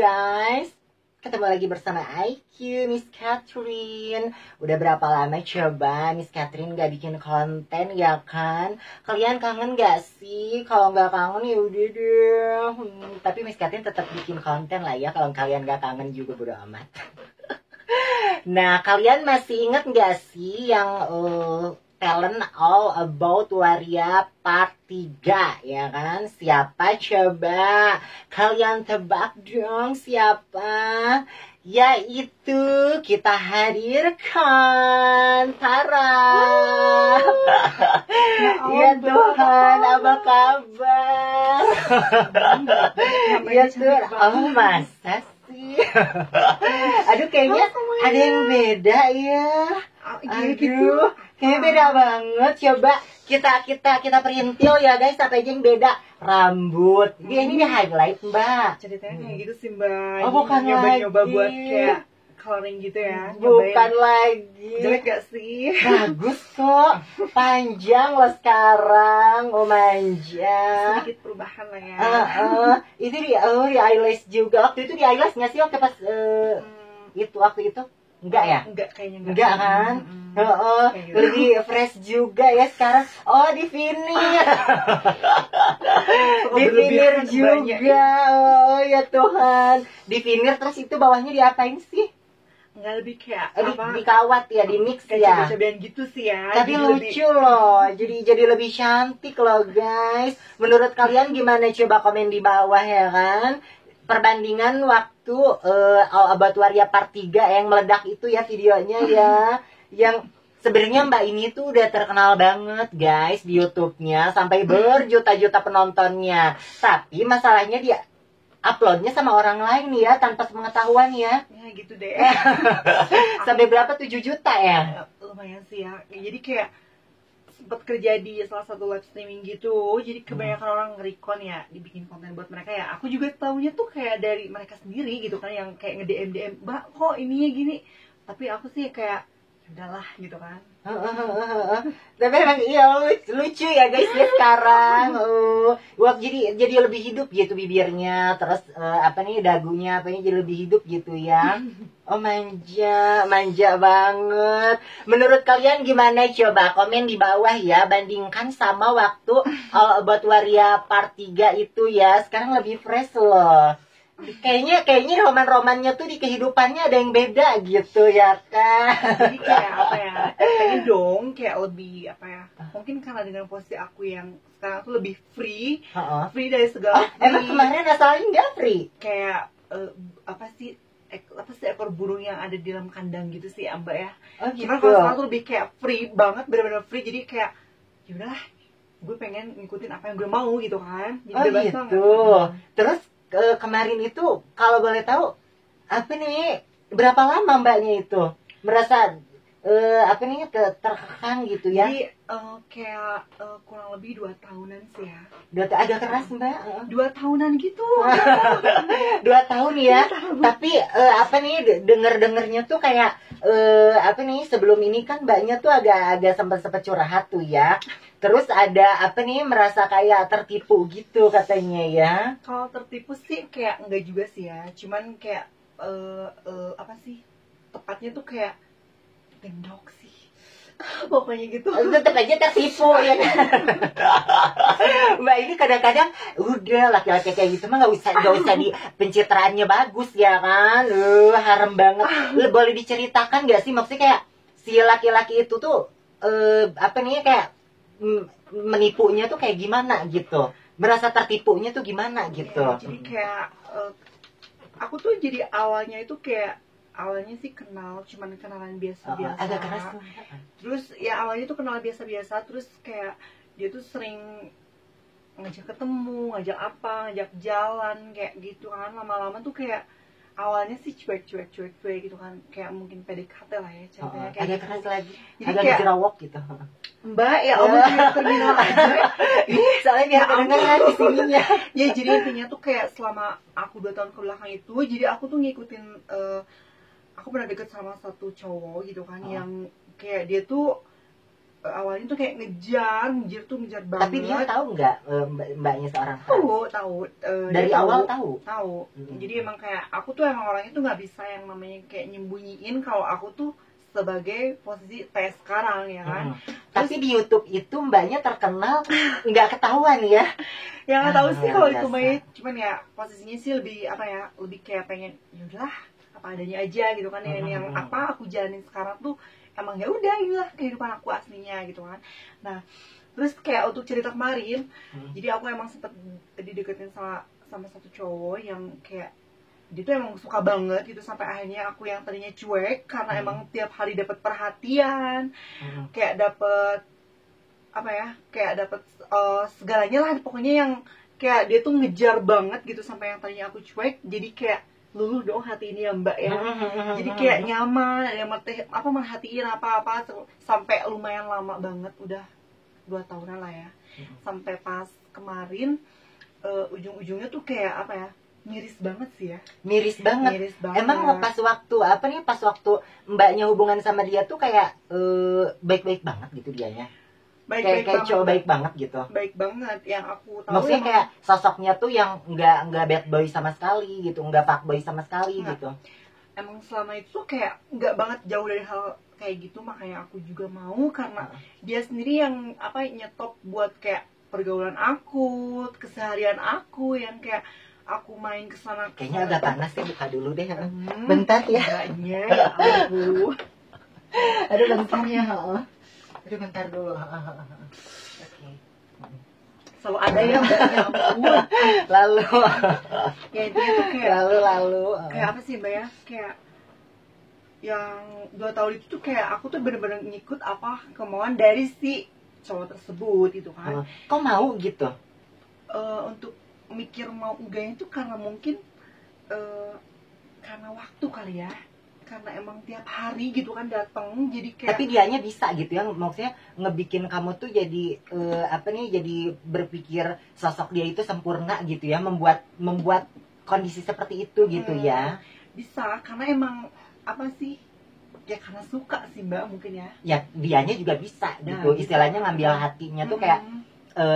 guys, ketemu lagi bersama IQ, Miss Catherine. Udah berapa lama coba Miss Catherine gak bikin konten ya kan? Kalian kangen gak sih? Kalau gak kangen ya udah deh. Tapi Miss Catherine tetap bikin konten lah ya. Kalau kalian gak kangen juga bodo amat. Nah, kalian masih inget gak sih yang talent all about Waria part 3 ya kan? Siapa coba? Kalian tebak dong siapa? Yaitu kita hadirkan Tara. Ya Tuhan, apa kabar? Ya Tuhan, oh masa sih? Aduh kayaknya ada yang beda ya. Aduh, kayaknya beda banget. Coba kita perintil ya guys, apa aja yang beda. Rambut, ini di highlight mbak. Ceritanya kayak gitu sih mbak. Oh bukan nyoba lagi. Buat kayak coloring gitu ya. Bukan lagi. Jelek gak sih? Bagus kok, panjang loh sekarang. Oh manja. Sedikit perubahan lah ya. Itu di eyelash juga. Waktu itu di eyelash nggak sih waktu pas waktu itu? Enggak ya? Enggak kayaknya enggak kan? Gitu. Lebih fresh juga ya sekarang. Oh, di veneer. Di veneer juga. Oh ya Tuhan. Di veneer terus itu bawahnya diapain sih? Enggak lebih kayak dikawat ya, di mix ya. Coba-cobaan gitu sih ya. Tapi lucu loh. Jadi lebih cantik loh, guys. Menurut kalian gimana? Coba komen di bawah ya kan? Perbandingan waktu All About Waria part 3 yang meledak itu ya videonya ya. Yang sebenarnya Mbak ini tuh udah terkenal banget guys di YouTube-nya sampai berjuta-juta penontonnya. Tapi masalahnya dia uploadnya sama orang lain ya tanpa pengetahuan ya. Ya gitu deh. Sampai berapa? 7 juta ya? Lumayan sih ya. Jadi kayak sempat kerja di salah satu live streaming gitu, jadi kebanyakan orang nge-recon ya, dibikin konten buat mereka ya. Aku juga taunya tuh kayak dari mereka sendiri gitu kan, yang kayak nge-DM, mbak kok ininya gini. Tapi aku sih kayak udahlah gitu kan. Tapi emang iya lucu ya guys ya sekarang. Wah jadi lebih hidup gitu bibirnya, terus dagunya jadi lebih hidup gitu ya. Oh manja banget. Menurut kalian gimana? Coba komen di bawah ya. Bandingkan sama waktu All About Waria part 3 itu ya. Sekarang lebih fresh loh. Kayaknya roman-romannya tuh di kehidupannya ada yang beda gitu ya kan. Jadi kayak apa ya, pengen dong kayak lebih mungkin karena dengan posisi aku yang sekarang tuh lebih free dari segala emang kemarin asalnya nggak free? Kayak apa sih ekor burung yang ada di dalam kandang gitu sih mbak ya. Gitu. Cuman kalau sekarang tuh lebih kayak free banget, benar-benar free. Jadi kayak yaudahlah, gue pengen ngikutin apa yang gue mau gitu kan. Jadi bebas gitu banget. Terus kemarin itu kalau boleh tahu berapa lama mbaknya itu merasa terkekang gitu ya? Jadi kayak kurang lebih 2 tahunan sih ya. Agak keras mbak. 2 tahunan gitu. 2 tahun ya. Tapi dengernya tuh kayak sebelum ini kan mbaknya tuh agak sempat curhat tuh ya. Terus ada merasa kayak tertipu gitu katanya ya. Kalau tertipu sih kayak enggak juga sih ya. Cuman kayak tepatnya tuh kayak gendok sih. Pokoknya gitu. Tetap aja tertipu ya kan. Mbak ini kadang-kadang udah laki-laki kayak gitu mah nggak usah di pencitraannya bagus ya kan. Harem banget. Boleh diceritakan nggak sih maksudnya kayak si laki-laki itu tuh kayak menipunya tuh kayak gimana gitu, merasa tertipunya tuh gimana gitu. Ya, jadi kayak aku tuh jadi awalnya sih cuman kenalan biasa-biasa. Agak keras. Terus ya awalnya tuh kenal biasa-biasa, terus kayak dia tuh sering ngajak ketemu, ngajak jalan kayak gitu kan. Lama-lama tuh kayak awalnya sih cuek gitu kan, kayak mungkin PDKT lah ya ceritanya kayak agak gitu. keras lagi, jadi agak kayak jerawat gitu. Mbak ya Allah terminal aja. Soalnya biar kedengeran di sininya. Ya jadi intinya tuh kayak selama aku 2 tahun kebelakang itu, jadi aku tuh ngikutin aku pernah deket sama satu cowok gitu kan, yang kayak dia tuh awalnya tuh kayak ngejar banget. Tapi dia tahu nggak mbaknya seorang trans? Tahu. Dari dia awal tahu. Jadi emang kayak aku tuh emang orangnya tuh nggak bisa yang namanya kayak nyembunyiin kalau aku tuh sebagai posisi tes sekarang ya kan. Tapi di YouTube itu mbaknya terkenal nggak ketahuan ya. Ya nggak tahu sih kalau itu biasa. mbaknya, cuman ya posisinya sih lebih apa ya, lebih kayak pengen yaudahlah apa adanya aja gitu kan. Yang apa aku jalanin sekarang tuh emang ya udah inilah kehidupan aku aslinya gitu kan. Nah terus kayak untuk cerita kemarin, jadi aku emang sempet dideketin sama satu cowok yang kayak dia tuh emang suka banget gitu, sampai akhirnya aku yang tadinya cuek karena emang tiap hari dapat perhatian, kayak dapat apa ya, kayak dapat segalanya lah pokoknya, yang kayak dia tuh ngejar banget gitu, sampai yang tadinya aku cuek jadi kayak luluh dong hati ini ya mbak ya. Jadi kayak nyaman, ada apa merhatiin apa sampai lumayan lama banget, udah 2 tahunan lah ya. Sampai pas kemarin ujung-ujungnya tuh kayak apa ya, miris banget sih ya. Miris banget. Emang pas waktu apa nih, pas waktu mbaknya hubungan sama dia tuh kayak baik-baik banget gitu dianya. Kayak cowok baik banget gitu. Baik banget, yang aku tahu. Maksudnya kayak sosoknya tuh yang nggak bad boy sama sekali gitu, nggak fuck boy sama sekali gitu. Emang selama itu tuh kayak nggak banget jauh dari hal kayak gitu, makanya aku juga mau karena dia sendiri yang apa nyetop buat kayak pergaulan aku, keseharian aku yang kayak aku main kesana. Kayaknya agak panas ya, buka dulu deh. Bentar ya. Enggaknya, ya ampun. Aduh bentar ya. Aduh bentar dulu. Oke. Selalu ada ya mbaknya, ampun. Lalu. Ya intinya tuh kayak. Lalu. Kayak apa sih mbak ya? Kayak yang 2 tahun itu tuh kayak aku tuh bener-bener ngikut apa kemauan dari si cowok tersebut gitu kan. Kok mau gitu? Untuk mikir mau enggaknya tuh karena mungkin karena waktu kali ya, karena emang tiap hari gitu kan datang, jadi kayak. Tapi dianya bisa gitu ya, maksudnya ngebikin kamu tuh jadi apa nih, jadi berpikir sosok dia itu sempurna gitu ya, membuat kondisi seperti itu gitu ya. Bisa karena emang apa sih ya, karena suka sih mbak mungkin ya. Ya dianya juga bisa gitu, istilahnya ngambil hatinya tuh kayak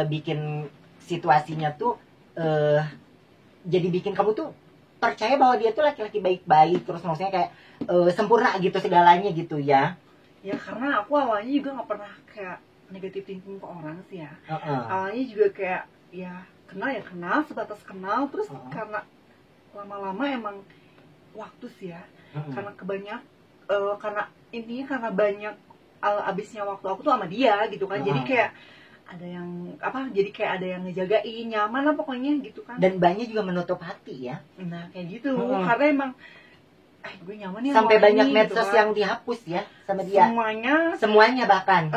bikin situasinya tuh jadi bikin kamu tuh percaya bahwa dia tuh laki-laki baik-baik, terus maksudnya kayak sempurna gitu segalanya gitu ya. Ya karena aku awalnya juga nggak pernah kayak negatif thinking ke orang sih ya. Awalnya juga kayak ya kenal sebatas kenal, terus karena lama-lama emang waktu sih ya. Karena karena intinya karena banyak abisnya waktu aku tuh sama dia gitu kan. Jadi kayak ada yang apa, jadi kayak ada yang ngejagain, nyaman lah pokoknya gitu kan. Dan banyak juga menutup hati ya. Nah kayak gitu, karena emang gue nyaman ya sampai banyak ini, medsos gitu yang dihapus ya sama dia. Semuanya bahkan.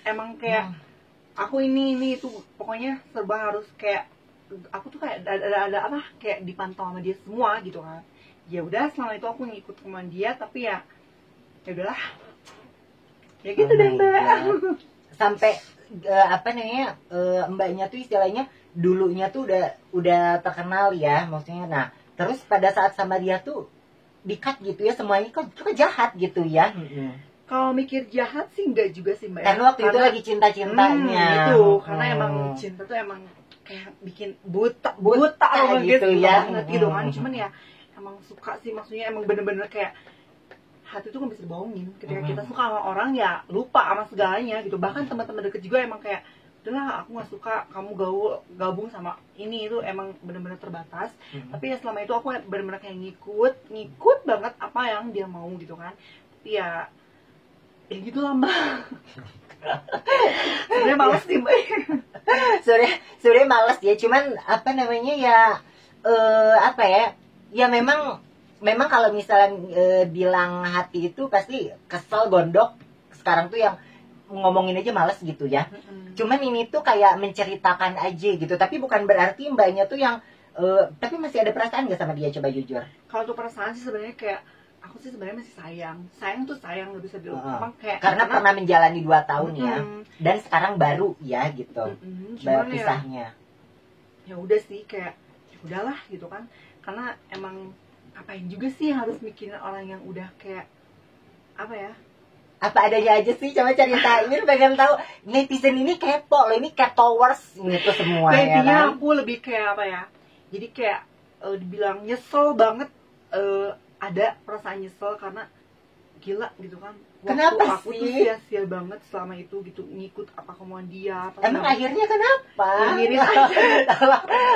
Emang kayak aku ini itu pokoknya serba harus kayak, aku tuh kayak ada apa kayak dipantau sama dia semua gitu kan. Ya udah selama itu aku ngikut sama dia, tapi ya udahlah. Ya gitu deh mbak. Sampai apa namanya, mbaknya tuh istilahnya dulunya tuh udah terkenal ya, maksudnya. Nah terus pada saat sama dia tuh di-cut gitu ya semuanya, kok jahat gitu ya. Kalau mikir jahat sih enggak juga sih mbak. Karena waktu itu lagi cinta-cintanya itu karena emang cinta tuh emang kayak bikin buta gitu ya gitu kan. Cuman ya emang suka sih, maksudnya emang bener-bener kayak hati tuh gak bisa dibohongin. Ketika kita suka sama orang ya lupa sama segalanya gitu. Bahkan teman-teman deket juga emang kayak udahlah aku gak suka kamu gabung sama ini, itu emang bener-bener terbatas. Tapi ya selama itu aku bener-bener kayak ngikut banget apa yang dia mau gitu kan. Tapi ya gitu lah mbak. Sebenernya males sih mbak. Sebenernya males ya, cuman apa namanya ya, apa ya, ya memang kalau misalnya bilang hati itu pasti kesel, gondok. Sekarang tuh yang ngomongin aja males gitu ya. Cuman ini tuh kayak menceritakan aja gitu, tapi bukan berarti mbaknya tuh yang tapi masih ada perasaan gak sama dia, coba jujur. Kalau tuh perasaan sih sebenarnya kayak aku sih sebenarnya masih sayang tuh sayang, nggak bisa bilang kayak karena pernah menjalani 2 tahun ya, dan sekarang baru ya gitu pisahnya. Ya udah sih kayak ya udahlah gitu kan, karena emang ngapain juga sih harus mikirin orang yang udah kayak apa ya, Apa adanya aja sih, coba ceritain, pengen tahu. Netizen ini kepo loh, ini ketowers gitu semua Nah, ya intinya kan. aku lebih kayak apa ya, jadi kayak dibilang nyesel banget, ada perasaan nyesel karena gila gitu kan, waktu Kenapa aku sih? tuh sia-sia banget selama itu gitu, ngikut apa kemauan dia apa Emang segala- akhirnya kenapa? Ya, miris aja.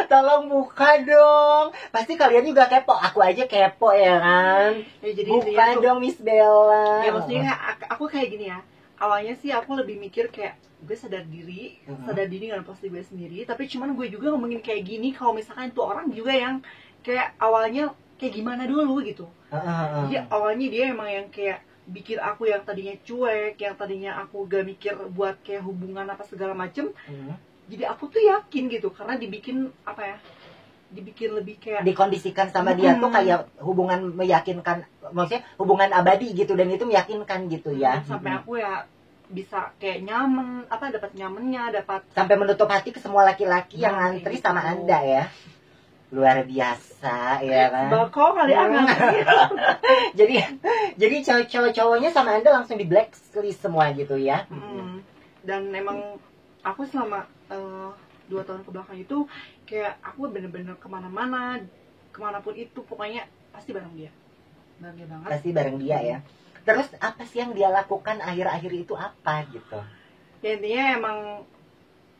tolong buka dong. Pasti kalian juga kepo. Aku aja kepo ya kan. Ya, jadi Buka intinya tuh, dong Miss Bella. ya maksudnya aku kayak gini ya, awalnya sih aku lebih mikir kayak gue sadar diri nggak pasti gue sendiri, tapi cuman gue juga ngomongin kayak gini kalau misalkan tuh orang juga yang kayak awalnya kayak gimana dulu gitu. Jadi awalnya dia emang yang kayak bikin aku yang tadinya cuek, yang tadinya aku gak mikir buat kayak hubungan apa segala macem, jadi aku tuh yakin gitu karena dibikin apa ya, dibikin lebih kayak dikondisikan sama dia tuh kayak hubungan meyakinkan, maksudnya hubungan abadi gitu, dan itu meyakinkan gitu ya. sampai aku ya bisa kayak nyaman, apa dapat nyamannya, dapat sampai menutup hati ke semua laki-laki yang Nah, ngantri gitu. sama Anda ya. Luar biasa ya kan. bako kali anak. jadi cowok-cowoknya sama Anda langsung di blacklist semua gitu ya. Dan emang aku selama 2 tahun kebelakang itu kayak aku bener-bener kemana-mana, kemanapun itu pokoknya pasti bareng dia banget. Pasti bareng dia ya. Terus apa sih yang dia lakukan akhir-akhir itu apa gitu? Ya intinya emang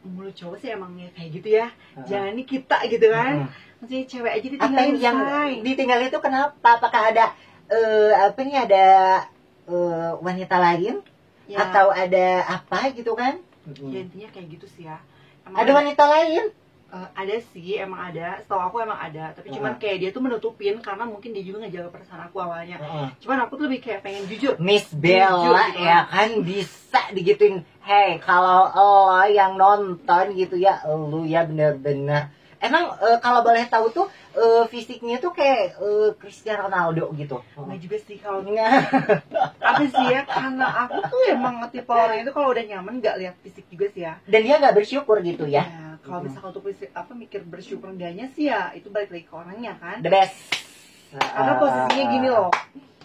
mulut cowok sih emang ya kayak gitu ya, jangan nih kita gitu kan. Maksudnya cewek aja Apa ditinggalin, yang say. ditinggal itu kenapa? Apakah ada apa nih, ada wanita lain Ya, atau ada apa gitu kan? ya intinya kayak gitu sih ya. Emang Ada wanita lain? ada sih, emang ada. Setahu aku emang ada, tapi cuman kayak dia tuh menutupin karena mungkin dia juga ngejaga perasaan aku awalnya. Cuman aku tuh lebih kayak pengen jujur. Miss Bella Jujur, ya kan bisa digituin. Hey, kalau lo yang nonton gitu ya, lu ya bener-bener. Emang kalau boleh tahu tuh fisiknya tuh kayak Cristiano Ronaldo gitu. Nggak juga sih kalau Nah, apa sih ya, karena aku tuh emang tipe orang itu kalau udah nyaman nggak lihat fisik juga sih ya. dan dia nggak bersyukur gitu ya. Ya, kalau misalkan untuk fisik apa mikir bersyukur enggaknya sih ya itu balik lagi ke orangnya kan. The best. Karena posisinya gini loh,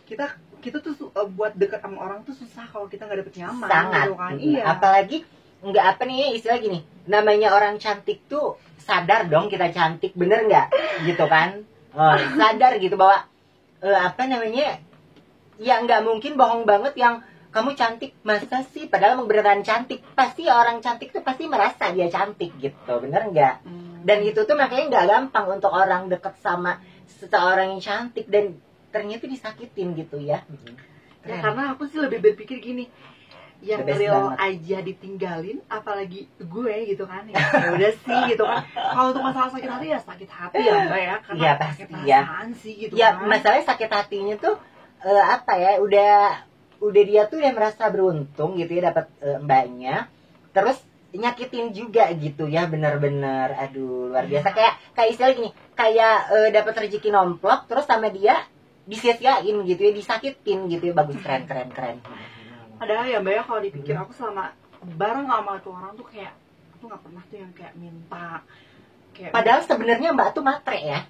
kita tuh buat deket sama orang tuh susah kalau kita nggak dapet nyaman Sangat. gitu kan. Iya. Apalagi nggak apa nih istilah gini, namanya orang cantik tuh sadar dong kita cantik, bener nggak gitu kan. Sadar gitu bahwa apa namanya, ya nggak mungkin bohong banget yang kamu cantik, masa sih, padahal emang beneran cantik. Pasti orang cantik tuh pasti merasa dia cantik gitu, bener nggak? Dan itu tuh makanya nggak gampang untuk orang deket sama seseorang yang cantik dan ternyata disakitin gitu ya. Ya karena aku sih lebih berpikir gini, yang The best real banget. aja ditinggalin, apalagi gue gitu kan. Ya udah sih gitu kan. Kalau untuk masalah sakit hati ya sakit hati ya Mbak ya, karena Iya, pasti sakit ya. perasaan sih gitu Ya kan. masalahnya sakit hatinya tuh apa ya, udah dia tuh udah merasa beruntung gitu ya dapat mbaknya, terus nyakitin juga gitu ya, bener-bener aduh luar biasa. Kayak istilah gini, kayak dapat rezeki nomplok terus sama dia disia-siain gitu ya, disakitin gitu ya. Bagus, keren. Padahal ya Mbak ya, kalau dipikir aku selama bareng sama tuh orang tuh kayak aku nggak pernah tuh yang kayak minta kayak Padahal sebenarnya mbak tuh matre ya.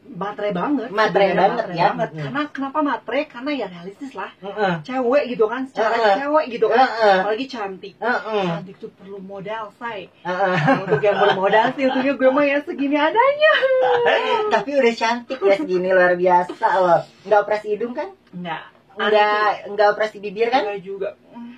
matre banget. Matre sebenarnya banget matre ya. banget. Karena kenapa matre? Karena ya realistis lah. Cewek gitu kan, secara cewek gitu kan. Apalagi cantik. Cantik tuh perlu modal, say. Untuk yang bermodal sih, untungnya gue mah ya segini adanya. Tapi udah cantik ya segini, luar biasa loh. Nggak operasi hidung kan? Nggak operasi bibir kan? Enggak juga.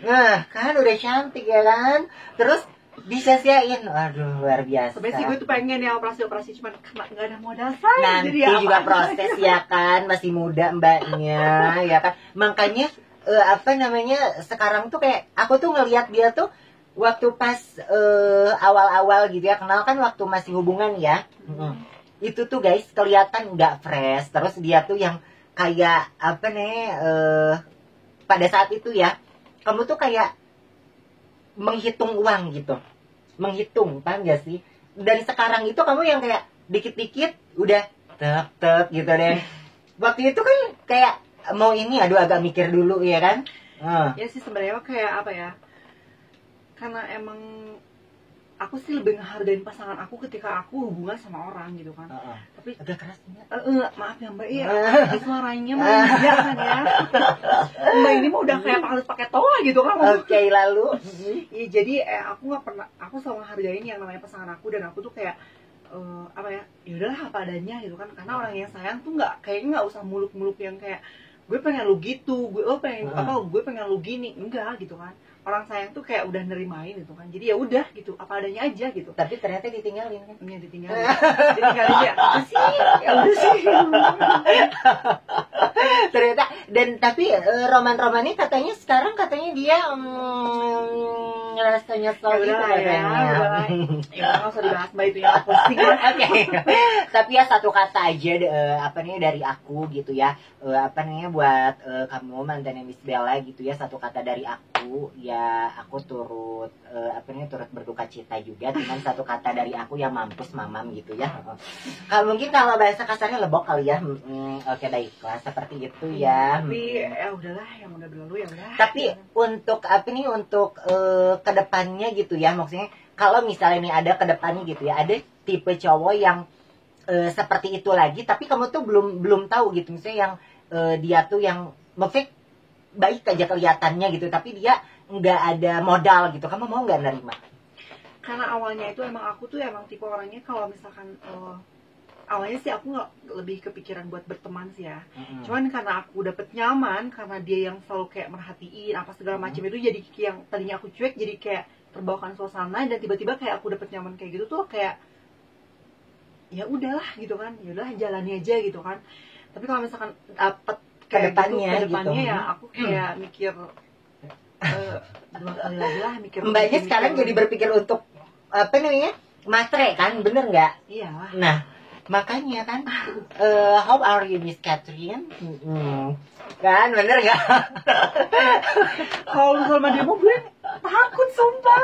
Nah, kan udah cantik ya kan? Terus disia-siain. Aduh, luar biasa. Sebenarnya sih gue tuh pengen ya operasi cuman karena nggak ada modal, say. Nanti Jadi ya juga apa proses ya kan, masih muda mbaknya ya kan. Makanya apa namanya, sekarang tuh kayak aku tuh ngelihat dia tuh waktu pas awal-awal gitu ya, kenal kan waktu masih hubungan ya. Itu tuh guys kelihatan nggak fresh. Terus dia tuh yang kayak apa nih, pada saat itu ya, kamu tuh kayak menghitung uang gitu, menghitung, paham gak sih? Dan sekarang itu kamu yang kayak dikit-dikit udah tek gitu deh. Waktu itu kan kayak mau ini, aduh agak mikir dulu ya kan. Ya sih sebenarnya kayak apa ya, karena emang aku sih lebih ngehargain pasangan aku ketika aku hubungan sama orang gitu kan. Tapi agak kerasnya. Maaf ya Mbak, iya suaranya Mbak ya kan ya. Mbak ini mah udah kayak harus pakai toa gitu kan. Oke, lalu. Iya, jadi aku nggak pernah, aku selalu ngehargain yang namanya pasangan aku, dan aku tuh kayak apa ya, yaudahlah apa adanya gitu kan. Karena orang yang sayang tuh kayaknya nggak usah muluk-muluk yang kayak gue pengen lu gitu, gue pengen lu gini, enggak gitu kan. Orang sayang tuh kayak udah nerimain gitu kan, jadi ya udah gitu, apa adanya aja gitu. Tapi ternyata ditinggalin kan? Iya, ditinggalin ya apa sih, ya udah sih. Ternyata, dan tapi roman-romannya katanya sekarang dia ngerasa nyesel gitu katanya. Ya nggak usah dibahas Mbak, itu ya pusing lah. Oke. Tapi ya satu kata aja dari aku gitu ya, buat kamu mantannya Miss Bella gitu ya, satu kata dari aku ya, aku turut turut berduka cita juga, cuman satu kata dari aku ya, mampus mamam gitu ya. Mungkin kalau bahasa kasarnya lebok kali ya. Oke, baiklah seperti itu ya. Tapi ya udahlah, yang udah berlalu ya udah. Tapi untuk untuk kedepannya gitu ya, maksudnya kalau misalnya nih ada kedepannya gitu ya, ada tipe cowok yang seperti itu lagi, tapi kamu tuh belum tahu gitu, misalnya yang dia tuh yang maksudnya baik aja kelihatannya gitu, tapi dia nggak ada modal gitu, kamu mau nggak nerima? Karena awalnya itu aku tuh emang tipe orangnya kalau misalkan awalnya sih aku nggak lebih kepikiran buat berteman sih ya. Cuman karena aku dapet nyaman, karena dia yang selalu kayak merhatiin apa segala macam itu, jadi yang tadinya aku cuek jadi kayak terbawakan suasana, dan tiba-tiba kayak aku dapet nyaman kayak gitu tuh kayak ya udahlah gitu kan, ya udahlah jalani aja gitu kan. Tapi kalau misalkan dapet kedepannya gitu, ya aku kayak mikir dua kali lagi lah, mikir. Mbaknya sekarang jadi berpikir untuk matre kan, bener nggak? Iya. Nah, makanya kan, how are you Miss Catherine? Kan bener nggak? Kalau sama dia mau gue takut sumpah.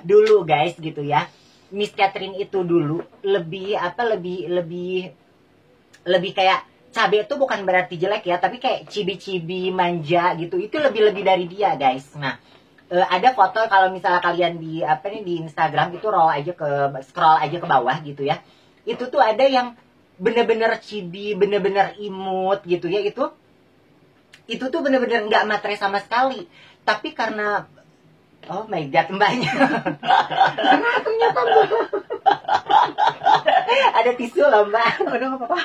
Dulu guys gitu ya, Miss Catherine itu dulu lebih kayak cabe itu bukan berarti jelek ya, tapi kayak cibi-cibi manja gitu, itu lebih dari dia guys. Nah, ada foto kalau misalnya kalian di di Instagram itu scroll aja ke bawah gitu ya, itu tuh ada yang bener-bener cibi, bener-bener imut gitu ya, itu tuh bener-bener nggak matre sama sekali. Tapi karena oh my god, mbaknya ternyata ada tisu loh mbak. Udah nggak apa-apa.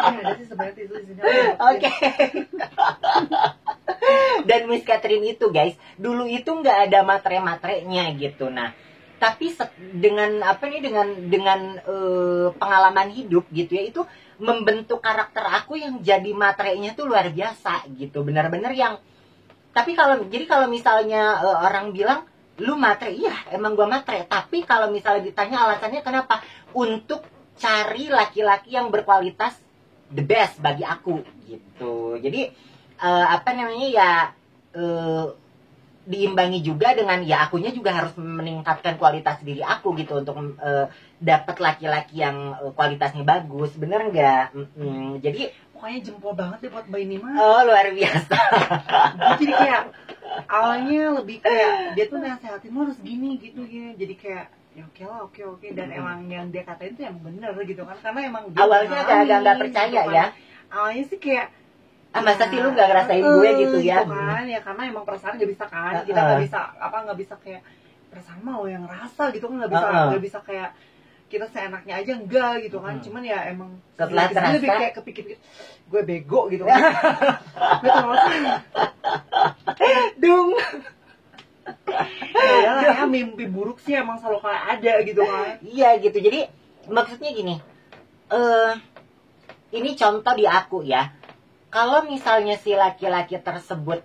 Ada sih sebenarnya tisu di sini. Oke. Dan Miss Catherine itu guys, dulu itu nggak ada matre-matrenya gitu. Nah, tapi dengan pengalaman hidup gitu ya, itu membentuk karakter aku yang jadi matrenya tuh luar biasa gitu, benar-benar yang. Tapi kalau misalnya orang bilang lu matre, iya emang gua matre, tapi kalau misalnya ditanya alasannya kenapa, untuk cari laki-laki yang berkualitas the best bagi aku gitu. Jadi diimbangi juga dengan ya akunya juga harus meningkatkan kualitas diri aku gitu, untuk dapat laki-laki yang kualitasnya bagus, bener nggak? Jadi pokoknya jempol banget deh buat Mbak ini mah. Oh luar biasa. Jadi kayak awalnya lebih kayak dia tuh nasehatin lu harus gini gitu ya, jadi kayak ya oke, dan emang yang dia katain tuh emang bener gitu kan, karena emang awalnya agak nggak percaya gitu kan. Ya awalnya sih kayak masa sih lu nggak ngerasain gue gitu ya, gitu kan ya, karena emang perasaan nggak bisa kan, kita nggak bisa kayak perasaan mau yang rasa gitu kan, nggak bisa kayak kita seenaknya aja enggak gitu kan. Cuman ya emang setelah terasa lebih kayak kepikir gue bego gitu kan. Dung. Ya mimpi buruk sih emang selalu kayak ada gitu kan. Iya gitu. Jadi maksudnya gini, ini contoh di aku ya. Kalau misalnya si laki-laki tersebut,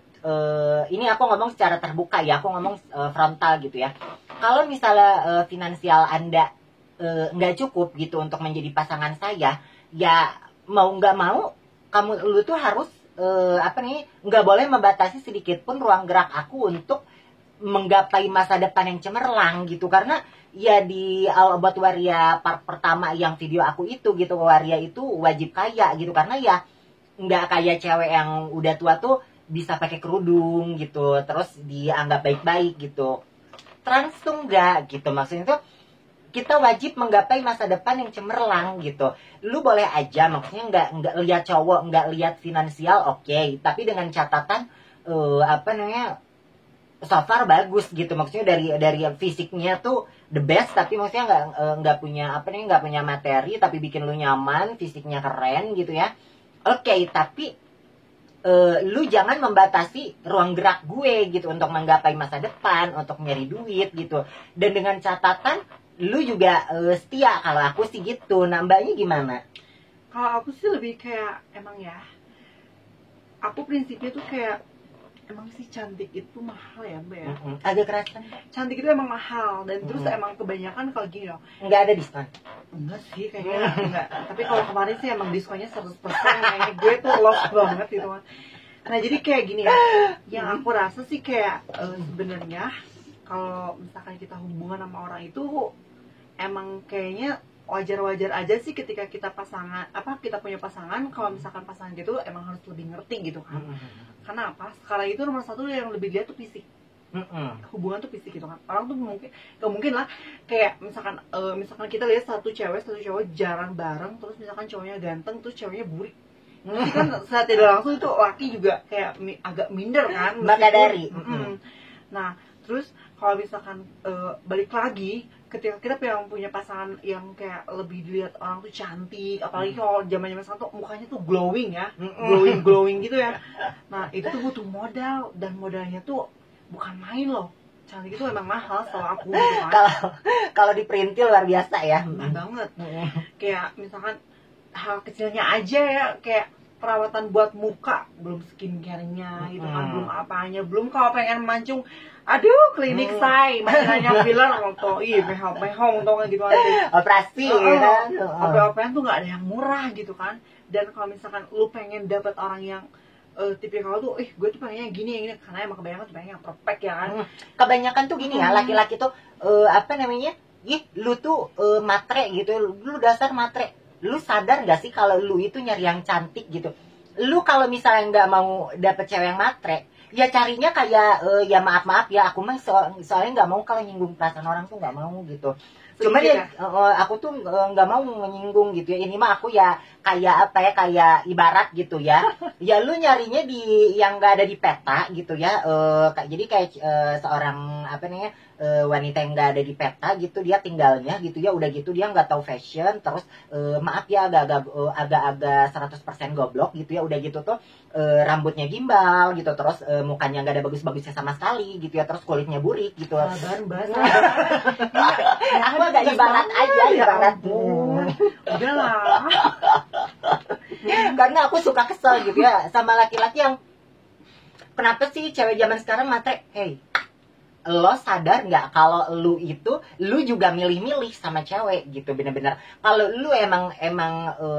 ini aku ngomong secara terbuka ya, aku ngomong frontal gitu ya. Kalau misalnya finansial Anda nggak cukup gitu untuk menjadi pasangan saya, ya mau nggak mau lu tuh harus nggak boleh membatasi sedikit pun ruang gerak aku untuk menggapai masa depan yang cemerlang gitu. Karena ya di buat Waria part pertama yang video aku itu gitu, Waria itu wajib kaya gitu, karena ya nggak kayak cewek yang udah tua tuh bisa pakai kerudung gitu, terus dianggap baik-baik gitu. Trans tuh enggak gitu, maksudnya tuh kita wajib menggapai masa depan yang cemerlang gitu. Lu boleh aja, maksudnya nggak lihat cowok, nggak lihat finansial, oke. Tapi dengan catatan apa namanya, so far bagus gitu. Maksudnya dari fisiknya tuh the best, tapi maksudnya nggak punya apa nih, nggak punya materi, tapi bikin lu nyaman, fisiknya keren gitu ya. Oke, tapi lu jangan membatasi ruang gerak gue gitu untuk menggapai masa depan, untuk nyari duit gitu. Dan dengan catatan lu juga setia, kalau aku sih gitu. Nambahnya gimana? Kalau aku sih lebih kayak emang ya, aku prinsipnya tuh kayak emang sih cantik itu mahal ya Mbak ya. Agak kerasan. Cantik itu emang mahal dan terus emang kebanyakan kalau gini loh. Nggak ada diskon? Enggak sih kayaknya enggak. Tapi kalau kemarin sih emang diskonnya 100%, kayaknya gue tuh lost banget gitu kan. Nah jadi kayak gini ya, yang aku rasa sih kayak sebenarnya kalau misalkan kita hubungan sama orang itu emang kayaknya wajar-wajar aja sih ketika kita kita punya pasangan, kalau misalkan pasangan gitu emang harus lebih ngerti gitu kan. Karena apa? Sekarang itu nomor satu yang lebih dilihat tuh fisik. Hubungan tuh fisik gitu kan. Orang tuh mungkin lah kayak misalkan kita lihat satu cewek satu cowok jarang bareng, terus misalkan cowoknya ganteng terus ceweknya burik. Nanti kan saat tidak langsung itu laki juga kayak agak minder kan. Maka dari. Nah terus kalau misalkan balik lagi ketika kita punya pasangan yang kayak lebih dilihat orang tuh cantik, apalagi kalau zaman sekarang tuh mukanya tuh glowing ya, glowing gitu ya. Nah itu tuh butuh modal, dan modalnya tuh bukan main loh. Cantik itu emang mahal setahu aku gitu kan. Kalau diperintil luar biasa ya. Banget. Kayak misalkan hal kecilnya aja ya, kayak perawatan buat muka, belum skincare-nya gitu kan, belum apanya, belum kalau pengen mancung, aduh klinik say, mainannya filler atau mehong tuh gitu kan, operasi kan, operasi tuh nggak ada yang murah gitu kan. Dan kalau misalkan lu pengen dapat orang yang tipikal tuh, gue tuh pengennya gini, karena emang kebanyakan tuh pengen yang perfect ya kan. Kebanyakan tuh gini ya, laki-laki tuh apa namanya, lu tuh matre gitu, lu dasar matre. Lu sadar gak sih kalau lu itu nyari yang cantik gitu? Lu kalau misalnya nggak mau dapet cewek yang matre, ya carinya kayak ya maaf ya, aku mah soalnya nggak mau kalau nyinggung perasaan orang tuh, nggak mau gitu. Cuman ya aku tuh nggak mau menyinggung gitu ya. Ini mah aku ya kayak apa ya, kayak ibarat gitu ya. Ya lu nyarinya di yang nggak ada di peta gitu ya. Jadi kayak seorang apa namanya, wanita yang nggak ada di peta gitu, dia tinggalnya gitu ya, udah gitu dia nggak tahu fashion, terus maaf ya agak-agak 100% goblok gitu ya, udah gitu tuh rambutnya gimbal gitu, terus mukanya nggak ada bagus-bagusnya sama sekali gitu ya, terus kulitnya burik gitu. Aku agak ibarat aja, ibarat. Udahlah. Karena aku suka kesel gitu ya sama laki-laki yang kenapa sih cewek zaman sekarang matre? Hey, lo sadar nggak kalau lu juga milih-milih sama cewek gitu, bener-bener. Kalau lu emang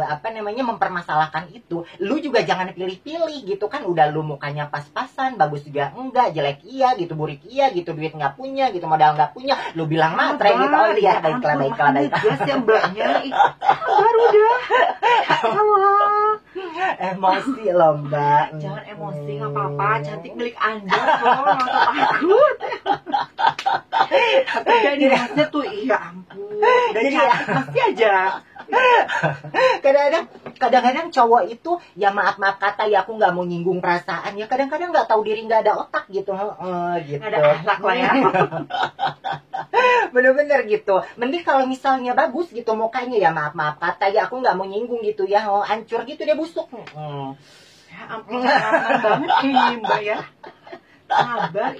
apa namanya mempermasalahkan itu, lu juga jangan pilih-pilih gitu kan. Udah lu mukanya pas-pasan, bagus juga enggak, jelek iya gitu, burik iya gitu, duit nggak punya gitu, modal nggak punya, lu bilang matre gitu. Oh iya, baiklah. Gas yang mbaknya, baru dah. Emosi loh mbak. Jangan emosi, nggak apa-apa. Cantik milik Anda kok, nggak usah takut. Tapi jadi rasanya tuh, iya ampun, udah cantik pasti aja. Kadang-kadang cowok itu ya maaf kata ya, aku nggak mau nyinggung perasaan ya, kadang-kadang nggak tahu diri, nggak ada otak gitu. Gitu. Nggak ada akhlak lah ya. Bener-bener gitu. Mending kalau misalnya bagus gitu mukanya ya maaf kata ya, aku nggak mau nyinggung gitu ya, hancur gitu dia busuk. Ya ampun, lama banget kayaknya mbak ya. Sabar